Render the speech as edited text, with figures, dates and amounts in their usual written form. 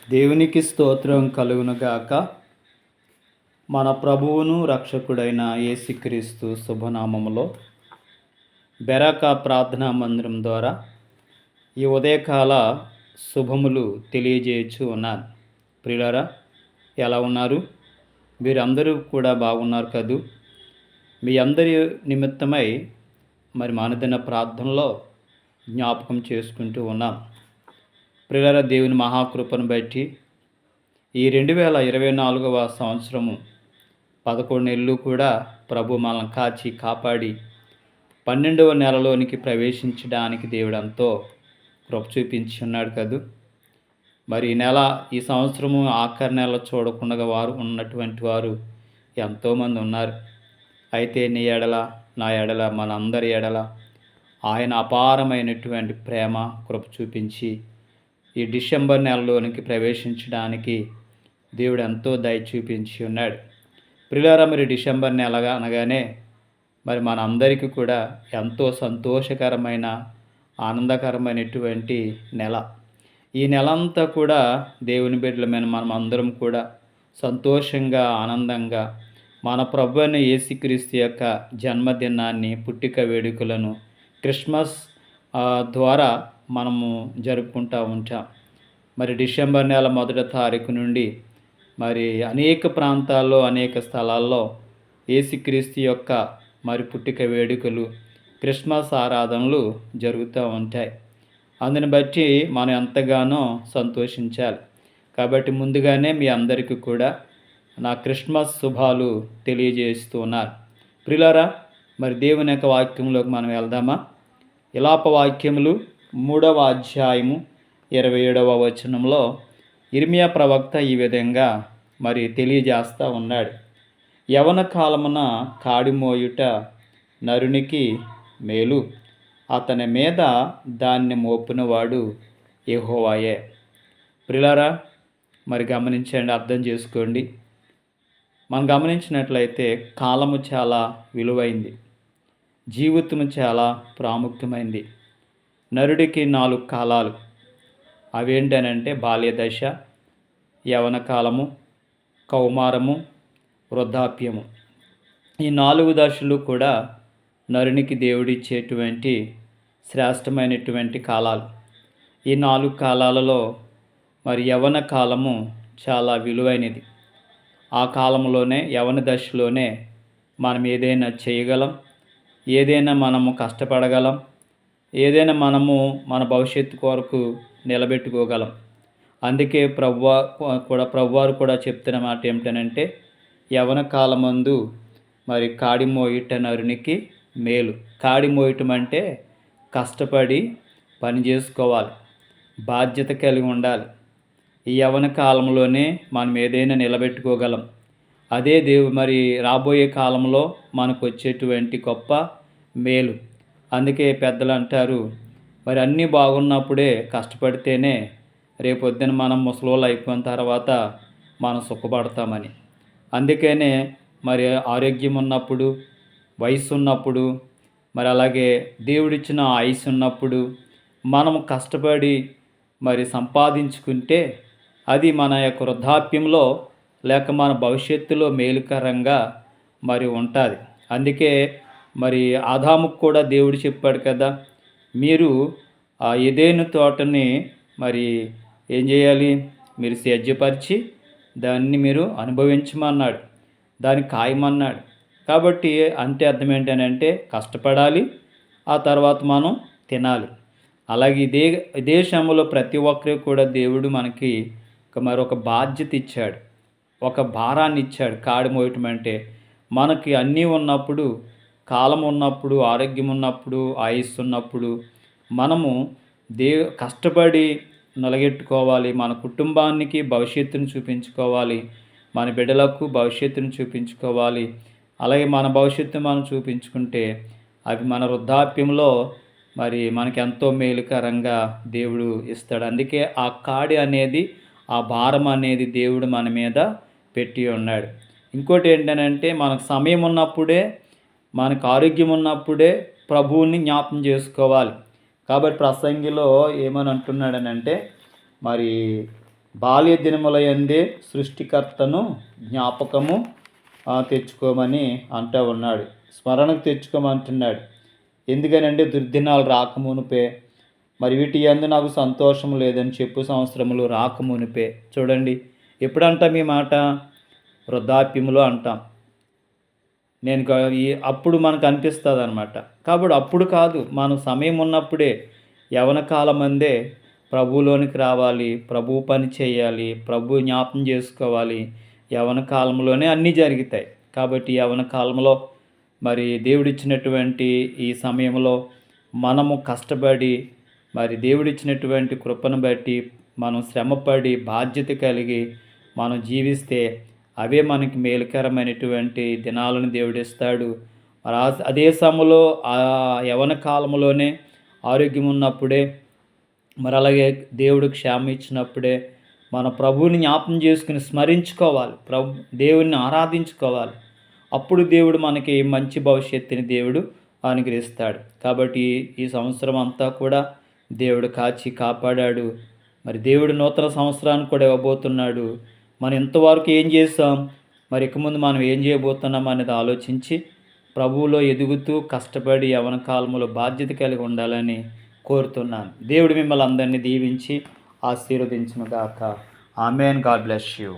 దేవునికి స్తోత్రం కలుగునుగాక. మన ప్రభువును రక్షకుడైన యేసుక్రీస్తు శుభనామములో బెరాకా ప్రార్థనా మందిరం ద్వారా ఈ ఉదయకాల శుభములు తెలియజేయచ్చు ఉన్నాను. ప్రియులారా, ఎలా ఉన్నారు? మీరందరూ కూడా బాగున్నారు కదూ? మీ అందరి నిమిత్తమై మానదిన ప్రార్థనలో జ్ఞాపకం చేసుకుంటూ ఉన్నాం. ప్రియులారా, దేవుని మహాకృపను బట్టి ఈ 2024వ సంవత్సరము 11 నెలలు కూడా ప్రభు మనల్ని కాచి కాపాడి 12వ నెలలోనికి ప్రవేశించడానికి దేవుడు ఎంతో కృప చూపించి ఉన్నాడు కదూ. ఈ సంవత్సరము ఆఖరి నెల చూడకుండా ఉన్నటువంటి వారు ఎంతోమంది ఉన్నారు. అయితే నీ ఎడల, నా ఎడల, మనందరి ఎడల ఆయన అపారమైనటువంటి ప్రేమ కృప చూపించి ఈ డిసెంబర్ నెలలోనికి ప్రవేశించడానికి దేవుడు ఎంతో దయ చూపించి ఉన్నాడు. ప్రియులారా, డిసెంబర్ నెల అనగానే మనందరికీ కూడా ఎంతో సంతోషకరమైన ఆనందకరమైనటువంటి నెల. ఈ నెలంతా కూడా దేవుని బిడ్డలమైన మనం అందరం కూడా సంతోషంగా ఆనందంగా మన ప్రభు అయిన యేసుక్రీస్తు యొక్క జన్మదినాన్ని, పుట్టిక వేడుకలను క్రిస్మస్ ద్వారా మనము జరుపుకుంటూ ఉంటాం. డిసెంబర్ నెల 1వ తారీఖు నుండి అనేక ప్రాంతాల్లో, అనేక స్థలాల్లో యేసుక్రీస్తు యొక్క పుట్టిక వేడుకలు, క్రిస్మస్ ఆరాధనలు జరుగుతూ ఉంటాయి. అందుని బట్టి మనం ఎంతగానో సంతోషించాలి. కాబట్టి ముందుగానే మీ అందరికీ కూడా నా క్రిస్మస్ శుభాలు తెలియజేస్తూ ఉన్నారు. ప్రియులారా, దేవుని యొక్క వాక్యంలోకి మనం వెళ్దామా? విలాప వాక్యములు 3వ అధ్యాయము 27వ వచనంలో ఇర్మియా ప్రవక్త ఈ విధంగా తెలియజేస్తూ ఉన్నాడు. యవన కాలమున కాడి మోయుట నరునికి మేలు, అతని మీద దాన్ని మోపినవాడు యెహోవాయే. ప్రియులారా, గమనించండి, అర్థం చేసుకోండి. మనం గమనించినట్లయితే కాలము చాలా విలువైంది, జీవితం చాలా ప్రాముఖ్యమైంది. నరుడికి 4 కాలాలు. అవేంటనంటే బాల్యదశ, యవన కాలము, కౌమారము, వృద్ధాప్యము. ఈ 4 దశలు కూడా నరునికి దేవుడిచ్చేటువంటి శ్రేష్టమైనటువంటి కాలాలు. ఈ 4 కాలాలలో యవన కాలము చాలా విలువైనది. ఆ కాలంలోనే, యవన దశలోనే మనం ఏదైనా చేయగలం, ఏదైనా మనము కష్టపడగలం, ఏదైనా మనము మన భవిష్యత్తు కొరకు నిలబెట్టుకోగలం. అందుకే ప్రభువారు కూడా చెప్తున్న మాట ఏమిటనంటే, యవన కాలమందు కాడి మోయుట నరునికి మేలు. కాడి మోయటం అంటే కష్టపడి పని చేసుకోవాలి, బాధ్యత కలిగి ఉండాలి. ఈ యవన కాలంలోనే మనం ఏదైనా నిలబెట్టుకోగలం. అదే రాబోయే కాలంలో మనకు వచ్చేటువంటి గొప్ప మేలు. అందుకే పెద్దలు అంటారు, అన్నీ బాగున్నప్పుడే కష్టపడితేనే రేపొద్దున మనం ముసలోళ్ళు అయిపోయిన తర్వాత మనం సుఖపడతామని. అందుకనే ఆరోగ్యం ఉన్నప్పుడు, వయసు ఉన్నప్పుడు, అలాగే దేవుడిచ్చిన ఆయుసు ఉన్నప్పుడు మనము కష్టపడి సంపాదించుకుంటే అది మన యొక్క వృద్ధాప్యంలో లేక మన భవిష్యత్తులో మేలుకరంగా ఉంటుంది. అందుకే ఆదాముకు కూడా దేవుడు చెప్పాడు కదా, మీరు ఆ ఏదెను తోటని ఏం చేయాలి, మీరు సేద్యపరిచి దాన్ని మీరు అనుభవించమన్నాడు, దాన్ని కాయమన్నాడు. కాబట్టి అంటే అర్థం ఏంటంటే కష్టపడాలి, ఆ తర్వాత మనం తినాలి. అలాగే ఇదే సమయంలో ప్రతి ఒక్కరికి కూడా దేవుడు మనకి మరొక బాధ్యత ఇచ్చాడు, ఒక భారాన్ని ఇచ్చాడు. కాడి మోయటం అంటే మనకి అన్నీ ఉన్నప్పుడు, కాలం ఉన్నప్పుడు, ఆరోగ్యం ఉన్నప్పుడు, ఆయుస్సు ఉన్నప్పుడు మనము కష్టపడి నిలగెట్టుకోవాలి. మన కుటుంబానికి భవిష్యత్తును చూపించుకోవాలి, మన బిడ్డలకు భవిష్యత్తును చూపించుకోవాలి. అలాగే మన భవిష్యత్తు మనం చూపించుకుంటే అవి మన వృద్ధాప్యంలో మనకెంతో మేలుకరంగా దేవుడు ఇస్తాడు. అందుకే ఆ కాడి అనేది, ఆ భారం అనేది దేవుడు మన మీద పెట్టి ఉన్నాడు. ఇంకోటి ఏంటంటే మనకు సమయం ఉన్నప్పుడే, మనకు ఆరోగ్యం ఉన్నప్పుడే ప్రభువుని జ్ఞాపకం చేసుకోవాలి. కాబట్టి ప్రసంగిలో ఏమని అంటున్నాడనంటే, బాల్య దినములయందే సృష్టికర్తను జ్ఞాపకము తెచ్చుకోమని అంటూ ఉన్నాడు. స్మరణకు తెచ్చుకోమంటున్నాడు. ఎందుకనంటే దుర్దినాలు రాకమునుపే, మరి వీటి యందు నాకు సంతోషం లేదని చెప్పు సంవత్సరములు రాకమునిపే. చూడండి, ఎప్పుడంటాం ఈ మాట? వృద్ధాప్యములో అంటాం. అప్పుడు మనకు అనిపిస్తుంది అనమాట. కాబట్టి అప్పుడు కాదు, మన సమయం ఉన్నప్పుడే, యవన కాలం అందే ప్రభువులోనికి రావాలి, ప్రభు పని చేయాలి, ప్రభు జ్ఞాపం చేసుకోవాలి. యవన కాలంలోనే అన్నీ జరుగుతాయి. కాబట్టి యవన కాలంలో మరి దేవుడిచ్చినటువంటి ఈ సమయంలో మనము కష్టపడి, మరి దేవుడిచ్చినటువంటి కృపను బట్టి మనం శ్రమపడి బాధ్యత కలిగి మనం జీవిస్తే అవే మనకి మేలుకరమైనటువంటి దినాలను దేవుడిస్తాడు. మరి అదే సమయంలో ఆ యవన కాలంలోనే ఆరోగ్యం ఉన్నప్పుడే, మరి అలాగే దేవుడు క్షేమం ఇచ్చినప్పుడే మన ప్రభువుని జ్ఞాపం చేసుకుని స్మరించుకోవాలి, దేవుణ్ణి ఆరాధించుకోవాలి. అప్పుడు దేవుడు మనకి మంచి భవిష్యత్తుని దేవుడు అనుగ్రహిస్తాడు. కాబట్టి ఈ సంవత్సరం అంతా కూడా దేవుడు కాచి కాపాడాడు. మరి దేవుడు నూతన సంవత్సరాన్ని కూడా ఇవ్వబోతున్నాడు. మనం ఇంతవరకు ఏం చేసాం, మరి ఇక ముందు మనం ఏం చేయబోతున్నాం అనేది ఆలోచించి ప్రభువులో ఎదుగుతూ కష్టపడి యవన కాలంలో బాధ్యత కలిగి ఉండాలని కోరుతున్నాను. దేవుడు మిమ్మల్ని అందరినీ దీవించి ఆశీర్వదించును గాక. ఆమేన్. God bless you.